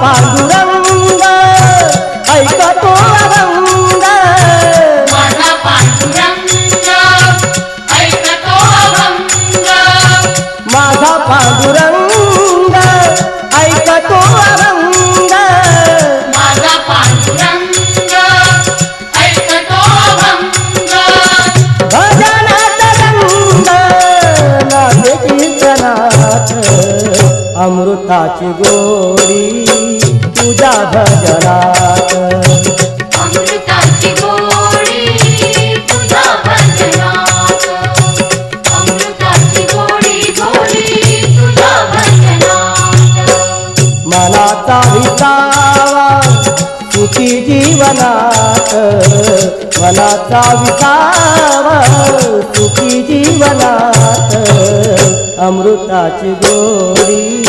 पांडुरंग ऐकतो अभंग, माझा पांडुरंग ऐकतो अभंग, माझा पांडुरंग ऐकतो अभंग, माझा पांडुरंग ऐकतो अभंग. भजनात रंग नाचे कीर्तनात, अमृताची गोडी तुझ्या भजनात, अमृताची गोडी तुझ्या भजनात, अमृताची गोडी गोडी तुझ्या भजनात. मनाचा विसावा सुखी जीवनात, मनाचा विसावा सुखी जीवनात, अमृताची गोडी